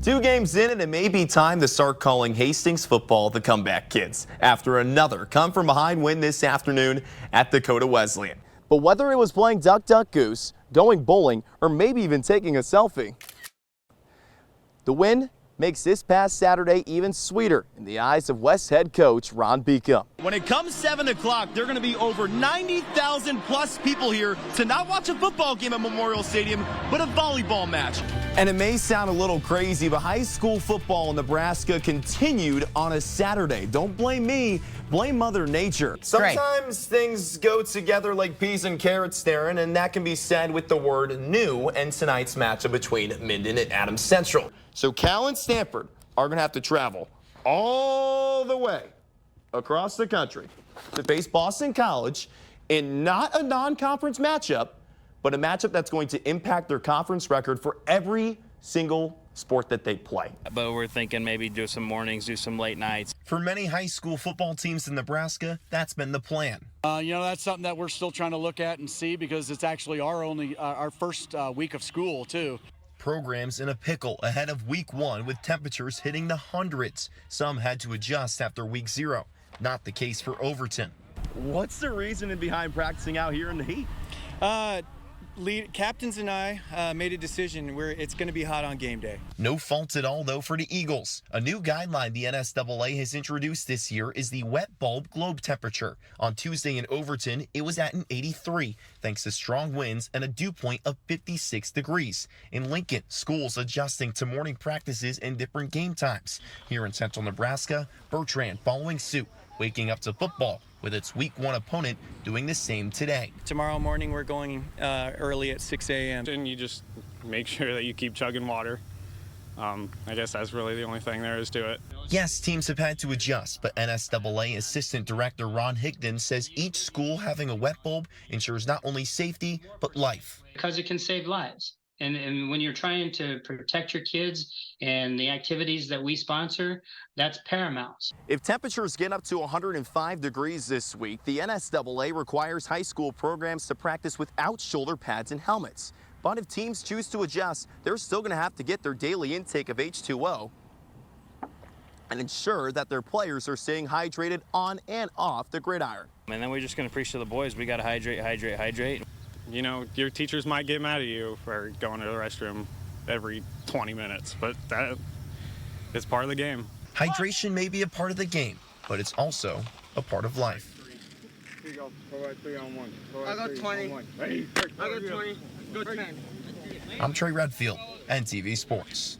2 games in, and it may be time to start calling Hastings football the comeback kids after another come-from-behind win this afternoon at Dakota Wesleyan. But whether it was playing duck, duck, goose, going bowling, or maybe even taking a selfie, the win makes this past Saturday even sweeter in the eyes of West head coach Ron Beacom. When it comes 7 o'clock, there are going to be over 90,000 plus people here to not watch a football game at Memorial Stadium, but a volleyball match. And it may sound a little crazy, but high school football in Nebraska continued on a Saturday. Don't blame me, blame Mother Nature. Sometimes things go together like peas and carrots, Darren, and that can be said with the word new and tonight's matchup between Minden and Adams Central. So Cal and Stanford are going to have to travel all the way across the country to face Boston College in not a non-conference matchup, but a matchup that's going to impact their conference record for every single sport that they play. But we're thinking maybe do some mornings, do some late nights. For many high school football teams in Nebraska, that's been the plan. That's something that we're still trying to look at and see, because it's actually our first week of school too. Programs in a pickle ahead of week 1 with temperatures hitting the hundreds. Some had to adjust after week 0. Not the case for Overton. What's the reasoning behind practicing out here in the heat? Captains and I made a decision where it's going to be hot on game day. No fault at all, though, for the Eagles. A new guideline the NSAA has introduced this year is the wet bulb globe temperature. On Tuesday in Overton, it was at an 83, thanks to strong winds and a dew point of 56 degrees. In Lincoln, schools adjusting to morning practices and different game times. Here in central Nebraska, Bertrand following suit, waking up to football, with its week 1 opponent doing the same today. Tomorrow morning we're going early at 6 a.m. And you just make sure that you keep chugging water. I guess that's really the only thing there is to it. Yes, teams have had to adjust, but NSAA Assistant Director Ron Higdon says each school having a wet bulb ensures not only safety, but life. Because it can save lives. And when you're trying to protect your kids and the activities that we sponsor, that's paramount. If temperatures get up to 105 degrees this week, the NSAA requires high school programs to practice without shoulder pads and helmets. But if teams choose to adjust, they're still going to have to get their daily intake of H2O and ensure that their players are staying hydrated on and off the gridiron. And then we're just going to preach to the boys, we got to hydrate. You know, your teachers might get mad at you for going to the restroom every 20 minutes, but that is part of the game. Hydration may be a part of the game, but it's also a part of life. Here you go. Go right 3 on 1. I got 20. I got 20. Go 10. I'm Trey Redfield, NTV Sports.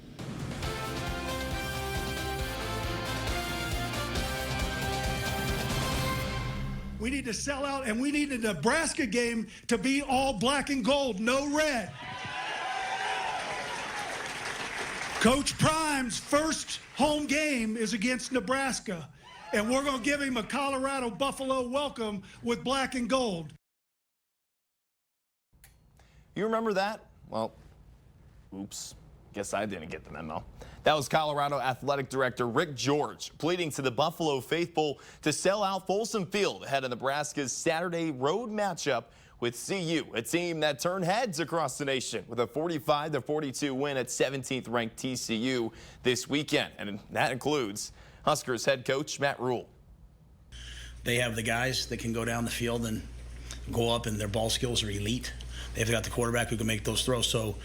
We need to sell out, and we need the Nebraska game to be all black and gold, no red. Coach Prime's first home game is against Nebraska, and we're going to give him a Colorado Buffalo welcome with black and gold. You remember that? Well, oops. Guess I didn't get the memo. That was Colorado Athletic Director Rick George pleading to the Buffalo faithful to sell out Folsom Field ahead of Nebraska's Saturday road matchup with CU, a team that turned heads across the nation with a 45-42 win at 17th ranked TCU this weekend. And that includes Huskers head coach Matt Rule. They have the guys that can go down the field and go up, and their ball skills are elite. They've got the quarterback who can make those throws. So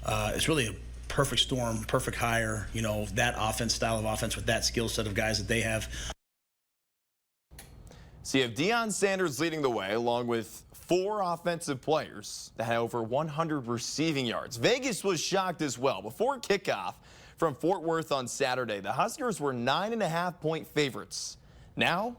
it's really a perfect storm, perfect hire, that style of offense with that skill set of guys that they have. So you have Deion Sanders leading the way, along with 4 offensive players that had over 100 receiving yards. Vegas was shocked as well. Before kickoff from Fort Worth on Saturday, the Huskers were 9.5-point favorites. Now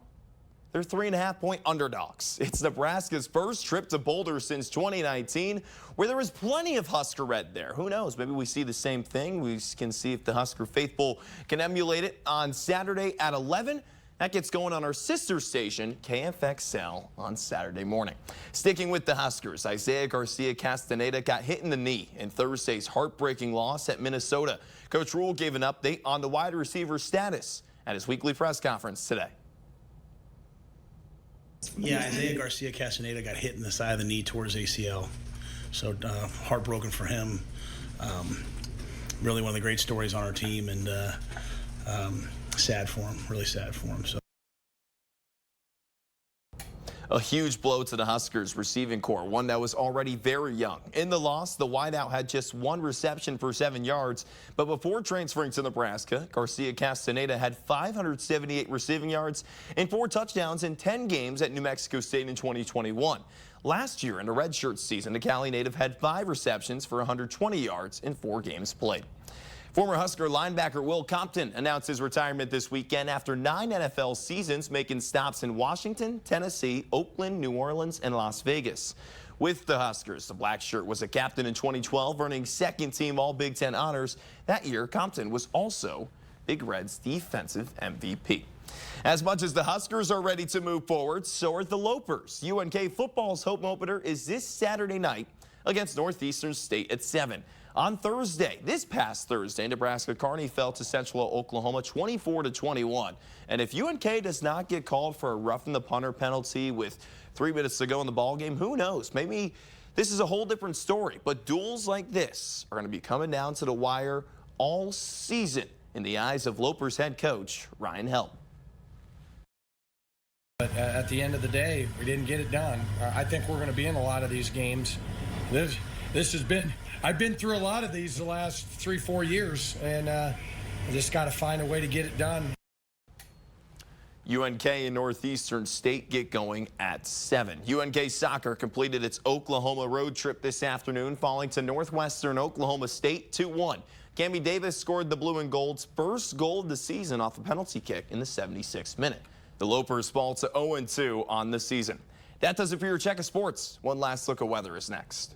they're 3.5-point underdogs. It's Nebraska's first trip to Boulder since 2019, where there was plenty of Husker red there. Who knows? Maybe we see the same thing. We can see if the Husker faithful can emulate it on Saturday at 11. That gets going on our sister station, KFXL, on Saturday morning. Sticking with the Huskers, Isaiah Garcia Castaneda got hit in the knee in Thursday's heartbreaking loss at Minnesota. Coach Rule gave an update on the wide receiver status at his weekly press conference today. Yeah, Isaiah Garcia Castaneda got hit in the side of the knee towards ACL. So heartbroken for him. really one of the great stories on our team, and sad for him, really sad for him. So. A huge blow to the Huskers receiving corps, one that was already very young. In the loss, the wideout had just 1 reception for 7 yards, but before transferring to Nebraska, Garcia Castaneda had 578 receiving yards and 4 touchdowns in 10 games at New Mexico State in 2021. Last year in the redshirt season, the Cali native had 5 receptions for 120 yards in 4 games played. Former Husker linebacker Will Compton announced his retirement this weekend after 9 NFL seasons, making stops in Washington, Tennessee, Oakland, New Orleans, and Las Vegas. With the Huskers, the black shirt was a captain in 2012, earning second-team All-Big Ten honors. That year, Compton was also Big Red's defensive MVP. As much as the Huskers are ready to move forward, so are the Lopers. UNK football's home opener is this Saturday night against Northeastern State at 7. On Thursday, this past Thursday, Nebraska Kearney fell to Central Oklahoma 24-21. And if UNK does not get called for a roughing the punter penalty with 3 minutes to go in the ballgame, who knows? Maybe this is a whole different story. But duels like this are going to be coming down to the wire all season in the eyes of Lopers head coach Ryan Helm. But at the end of the day, we didn't get it done. I think we're going to be in a lot of these games. This has been... I've been through a lot of these the last 3-4 years, and I just got to find a way to get it done. UNK and Northeastern State get going at 7. UNK soccer completed its Oklahoma road trip this afternoon, falling to Northwestern Oklahoma State 2-1. Cammie Davis scored the blue and gold's first goal of the season off a penalty kick in the 76th minute. The Lopers fall to 0-2 on the season. That does it for your check of sports. One last look at weather is next.